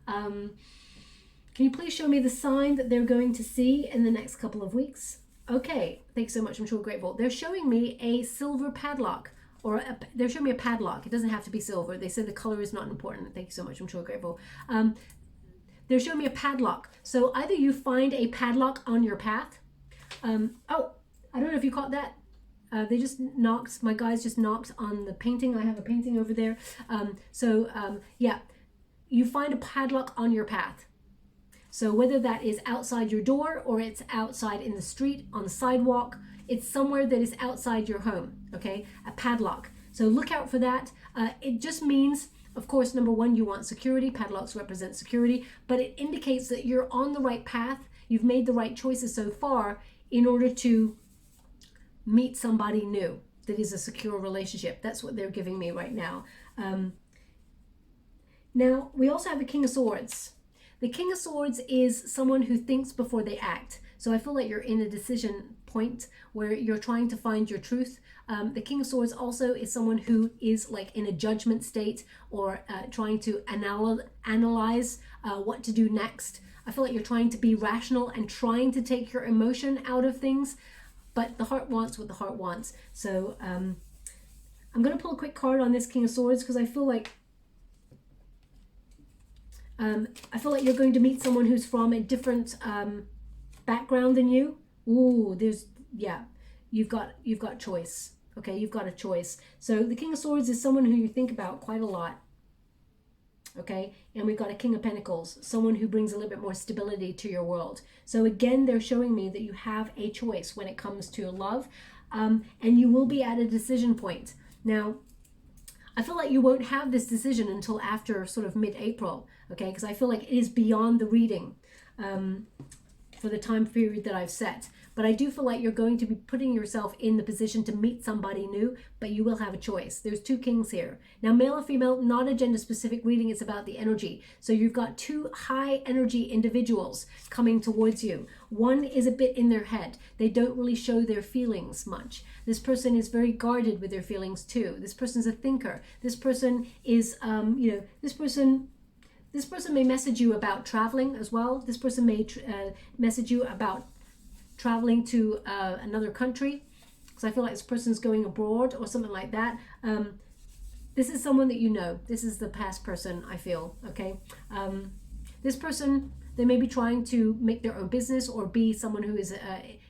Can you please show me the sign that they're going to see in the next couple of weeks? Okay, thanks so much. I'm sure grateful. They're showing me a silver padlock, or they're showing me a padlock. It doesn't have to be silver. They said the color is not important. Thank you so much. I'm sure grateful. They're showing me a padlock. So either you find a padlock on your path. Oh, I don't know if you caught that. They just knocked, my guys just knocked on the painting. I have a painting over there. Yeah, you find a padlock on your path. So whether that is outside your door or it's outside in the street, on the sidewalk, it's somewhere that is outside your home, okay? A padlock. So look out for that. It just means, of course, number one, you want security. Padlocks represent security, but it indicates that you're on the right path. You've made the right choices so far in order to meet somebody new that is a secure relationship. That's what they're giving me right now. Now, we also have the King of Swords. The King of Swords is someone who thinks before they act. So I feel like you're in a decision point where you're trying to find your truth. The King of Swords also is someone who is like in a judgment state or trying to analyze what to do next. I feel like you're trying to be rational and trying to take your emotion out of things, but the heart wants what the heart wants. So I'm going to pull a quick card on this King of Swords because I feel like you're going to meet someone who's from a different background than you. Ooh, you've got choice. Okay, you've got a choice. So the King of Swords is someone who you think about quite a lot. Okay, and we've got a King of Pentacles, someone who brings a little bit more stability to your world. So again, they're showing me that you have a choice when it comes to love, and you will be at a decision point. Now, I feel like you won't have this decision until after sort of mid-April, okay, because I feel like it is beyond the reading for the time period that I've set. But I do feel like you're going to be putting yourself in the position to meet somebody new, but you will have a choice. There's two kings here. Now, male or female, not a gender-specific reading. It's about the energy. So you've got two high-energy individuals coming towards you. One is a bit in their head. They don't really show their feelings much. This person is very guarded with their feelings too. This person's a thinker. This person is, this person may message you about traveling as well. This person may message you about traveling to another country, because I feel like this person's going abroad or something like that. This is someone that you know. This is the past person, I feel, okay? This person, they may be trying to make their own business or be someone who is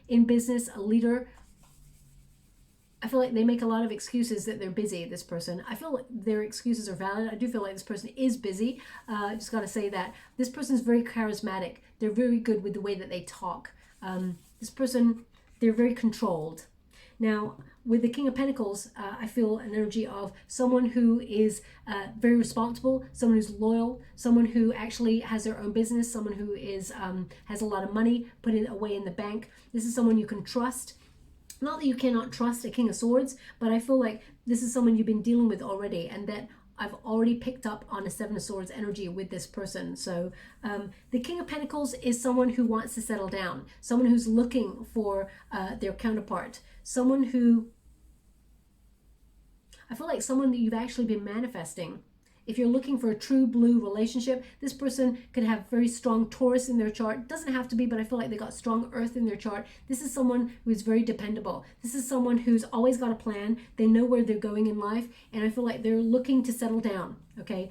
in business, a leader. I feel like they make a lot of excuses that they're busy, this person. I feel like their excuses are valid. I do feel like this person is busy. I just got to say that. This person's very charismatic. They're very good with the way that they talk. This person, they're very controlled. Now, with the King of Pentacles, I feel an energy of someone who is very responsible, someone who's loyal, someone who actually has their own business, someone who is has a lot of money, put it away in the bank. This is someone you can trust. Not that you cannot trust a King of Swords, but I feel like this is someone you've been dealing with already, and that I've already picked up on a Seven of Swords energy with this person. So the King of Pentacles is someone who wants to settle down, someone who's looking for their counterpart, someone who, I feel like someone that you've actually been manifesting. If you're looking for a true blue relationship, this person could have very strong Taurus in their chart. Doesn't have to be, but I feel like they got strong Earth in their chart. This is someone who's very dependable. This is someone who's always got a plan. They know where they're going in life, and I feel like they're looking to settle down, okay?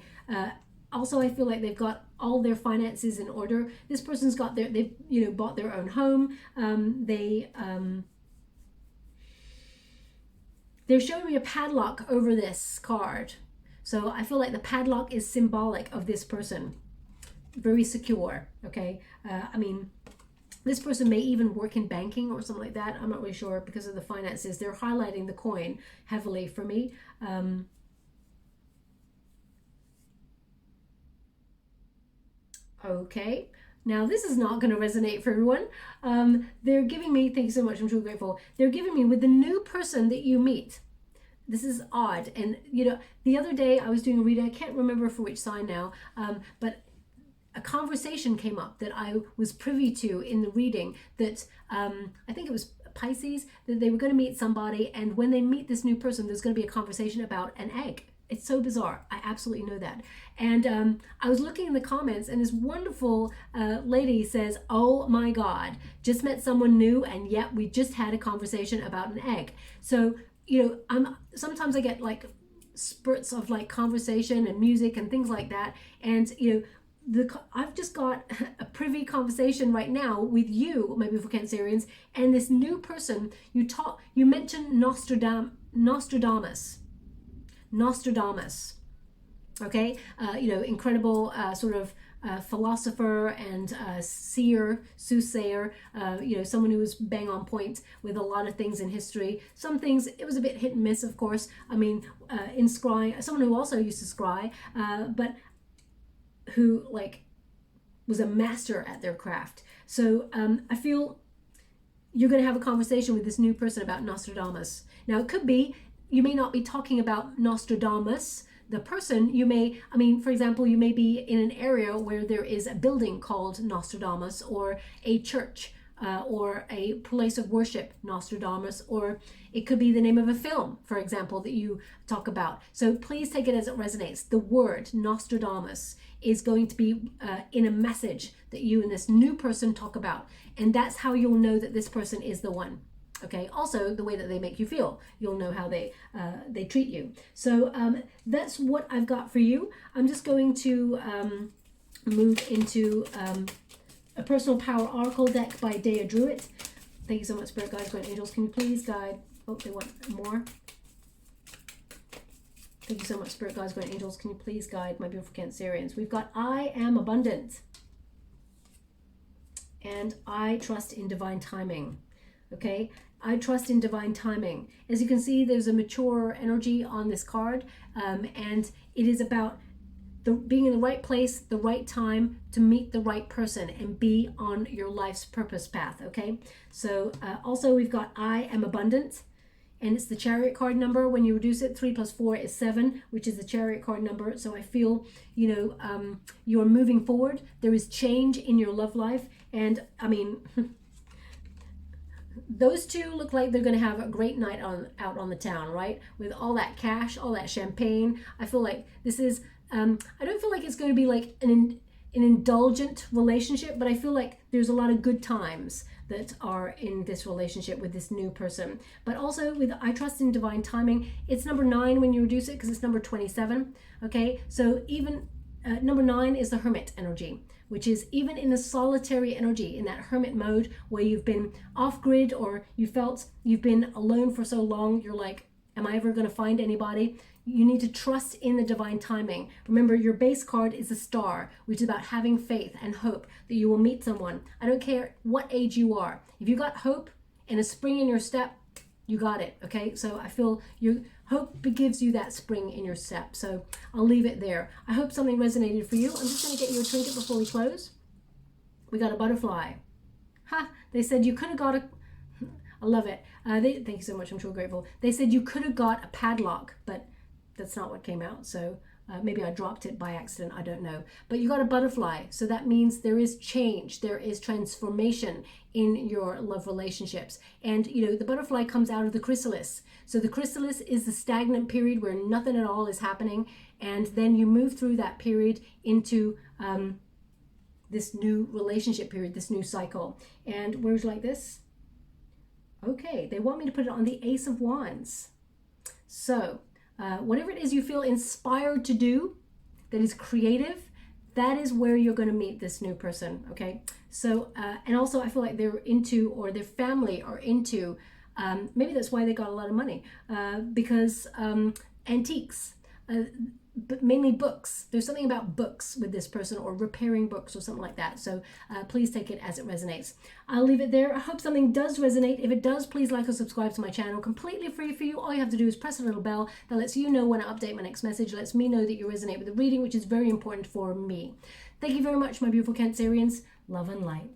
Also, I feel like they've got all their finances in order. This person's got they've bought their own home. They're showing me a padlock over this card. So I feel like the padlock is symbolic of this person. Very secure, okay? I mean, this person may even work in banking or something like that. I'm not really sure because of the finances. They're highlighting the coin heavily for me. Okay. Now, this is not going to resonate for everyone. They're giving me, thank you so much, I'm truly grateful. They're giving me with the new person that you meet. This is odd. And, the other day I was doing a reading, I can't remember for which sign now, but a conversation came up that I was privy to in the reading that I think it was Pisces, that they were going to meet somebody, and when they meet this new person, there's going to be a conversation about an egg. It's so bizarre. I absolutely know that. And I was looking in the comments, and this wonderful lady says, oh my God, just met someone new, and yet we just had a conversation about an egg. So, sometimes I get like spurts of like conversation and music and things like that. And, I've just got a privy conversation right now with you, maybe for Cancerians, and this new person. You mentioned Nostradamus. Okay, you know, incredible sort of philosopher and seer, soothsayer, you know, someone who was bang on point with a lot of things in history. Some things, it was a bit hit and miss, of course. I mean, in scrying, someone who also used to scry, but who like was a master at their craft. So I feel you're going to have a conversation with this new person about Nostradamus. Now, it could be, you may not be talking about Nostradamus, the person. You may, I mean, for example, you may be in an area where there is a building called Nostradamus, or a church, or a place of worship, Nostradamus, or it could be the name of a film, for example, that you talk about. So please take it as it resonates. The word Nostradamus is going to be in a message that you and this new person talk about. And that's how you'll know that this person is the one. Okay, also the way that they make you feel, you'll know how they treat you. So that's what I've got for you. I'm just going to move into a personal power oracle deck by DREWIT. Thank you so much, Spirit Guides, Guardian Angels. Can you please guide? Oh, they want more. Thank you so much, Spirit Guides, Guardian Angels. Can you please guide my beautiful Cancerians? We've got I am abundant, and I trust in divine timing. Okay, I trust in divine timing. As you can see, there's a mature energy on this card, and it is about being in the right place, the right time to meet the right person and be on your life's purpose path. Okay, so also we've got I am abundant, and it's the Chariot card number. When you reduce it, 3 + 4 is 7, which is the Chariot card number. So I feel, you know, you're moving forward. There is change in your love life, and I mean, those two look like they're going to have a great night out on the town, right? With all that cash, all that champagne. I feel like this is, I don't feel like it's going to be like an indulgent relationship, but I feel like there's a lot of good times that are in this relationship with this new person. But also with I trust in divine timing, it's number 9 when you reduce it, because it's number 27. Okay, so even number 9 is the Hermit energy, which is even in a solitary energy, in that hermit mode where you've been off grid, or you felt you've been alone for so long, you're like, am I ever going to find anybody? You need to trust in the divine timing. Remember, your base card is a star, which is about having faith and hope that you will meet someone. I don't care what age you are. If you got hope and a spring in your step, you got it. Okay, so I feel your hope gives you that spring in your step. So I'll leave it there. I hope something resonated for you. I'm just going to get you a trinket before we close. We got a butterfly. Ha! They said you could have got a... I love it. Thank you so much. I'm so grateful. They said you could have got a padlock, but that's not what came out. So maybe I dropped it by accident. I don't know. But you got a butterfly. So that means there is change. There is transformation in your love relationships. And, you know, the butterfly comes out of the chrysalis. So the chrysalis is the stagnant period where nothing at all is happening. And then you move through that period into this new relationship period, this new cycle. And words like this. Okay, they want me to put it on the Ace of Wands. So whatever it is you feel inspired to do that is creative, that is where you're going to meet this new person. Okay, so and also I feel like they're into, or their family are into, maybe that's why they got a lot of money, because antiques, but mainly books. There's something about books with this person, or repairing books or something like that. So please take it as it resonates. I'll leave it there. I hope something does resonate. If it does, please like or subscribe to my channel. Completely free for you. All you have to do is press a little bell that lets you know when I update my next message. Lets me know that you resonate with the reading, which is very important for me. Thank you very much, my beautiful Cancerians. Love and light.